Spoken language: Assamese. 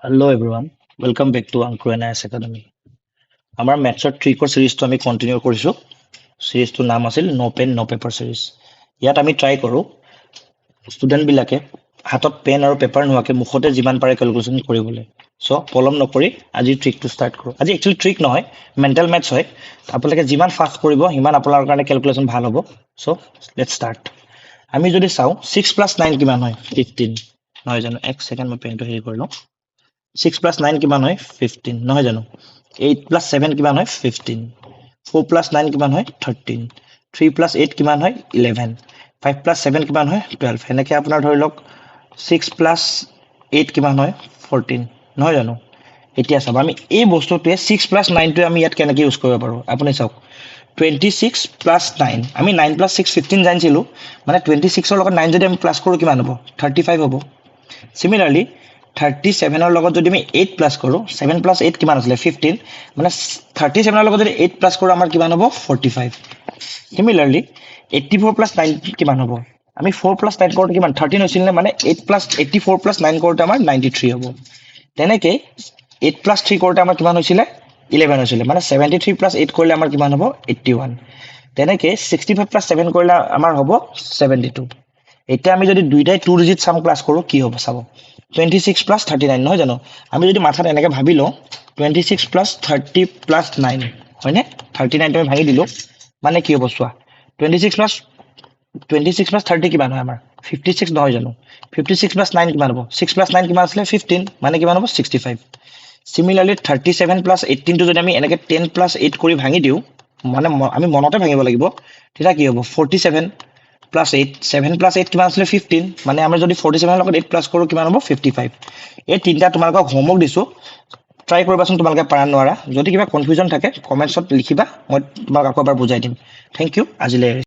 Hello everyone, welcome back to Ankur NIS Academy. আমাৰ মেথছৰ ট্ৰিকৰ সিৰিজটো আমি কন্টিনিউ কৰিছো। সিৰিজটোৰ নাম আছিল নো পেন নো পেপাৰ সিৰিজ। ইয়াত আমি ট্ৰাই কৰো ষ্টুডেন্ট বিলাকে হাতত পেন আৰু পেপাৰ নোহোৱাকে মুখতে যিমান পাৰে ক্যালকুলেশন কৰিবলৈ। সো পলম নকৰি আজি ট্ৰিকটো ষ্টাৰ্ট কৰো। আজি একচুয়ালি ট্ৰিক নহয়, মেন্টাল মেথছ হয়। আপোনালোকে যিমান ফাষ্ট কৰিব সিমান আপোনালোকৰ কাৰণে ক্যালকুলেশন ভাল হ'ব। So let's start. আমি যদি চাও 6 + 9 কিমান হয়? 15 নহয় জানো? এক সেকেন্ড মই পেনটো হেৰি কৰি লওঁ। 6 + 9 কিমান হয়? 15 নহয় জানো? 8 + 7 কিমান হয়? 15 4 + 9 কিমান হয়? 13 3 + 8 কিমান হয়? 11 5 + 7 কিমান হয়? 12 এনেকৈ আপোনাৰ ধৰি লওক 6 + 8 কিমান হয়? 14 নহয় জানো? এতিয়া চাব আমি এই বস্তুটোৱে 6 + 9 টোৱে আমি ইয়াত কেনেকৈ ইউজ কৰিব পাৰো আপুনি চাওক 26 + 9 আমি 9 + 6 15 জানিছিলো মানে 26 ৰ লগত 9 যদি আমি প্লাস কৰো কিমান হ'ব 35 হ'ব সিমিলাৰলি 37 ৰ লগত যদি আমি 8 প্লাস কৰো 7 + 8 কিমান আছিল 15 মানে 37 ৰ লগত যদি 8 প্লাস কৰো আমাৰ কিমান হ'ব 45 সিমিলাৰলি 84 + 9 কিমান হ'ব আমি 4 + 9 কৰোতে কিমান 13 হৈছিল নে মানে 8 + 84 + 9 কৰোতে আমাৰ 93 হ'ব তেনেকৈ 8 + 3 কৰোতে আমাৰ কিমান হৈছিল 11 হৈছিল মানে 73 + 8 কৰিলে আমাৰ কিমান হ'ব 81 তেনেকৈ 65 + 7 কৰিলে আমাৰ হ'ব 72 এতিয়া আমি যদি দুইটাই 2 ডিজিট সাম ক্লাস কৰো কি হ'ব চাব 26 + 39 নহয় জানো আমি যদি মাথাত এনেকৈ ভাবি লওঁ 26 + 30 + 9 হয়নে 39 টো ভাঙি দিলো মানে কি হ'ব চোৱা 26 + 30 কিমান হয় আমাৰ 56 নহয় জানো 56 + 9 কিমান হ'ব 6 + 9 কিমান আছিল 15 মানে কিমান হ'ব 65 সিমিলাৰলি 37 + 18 টো যদি আমি এনেকৈ 10 + 8 কৰি ভাঙি দিও মানে আমি মনতে ভাঙিব লাগিব তেতিয়া কি হ'ব 47 + 8 7 + 8 কিমান আছিল 15 মানে আমি যদি 47 ৰ লগত 8 প্লাস কৰো কিমান হ'ব 55 এই তিনটা তোমালোকক হোমৱৰ্ক দিছো ট্ৰাই কৰিবাচোন তোমালোকে পাৰা নোৱাৰা যদি কিবা কনফিউজন থাকে কমেন্টছত লিখিবা মই তোমাক আকৌ এবাৰ বুজাই দিম থ্যাংক ইউ আজিলৈ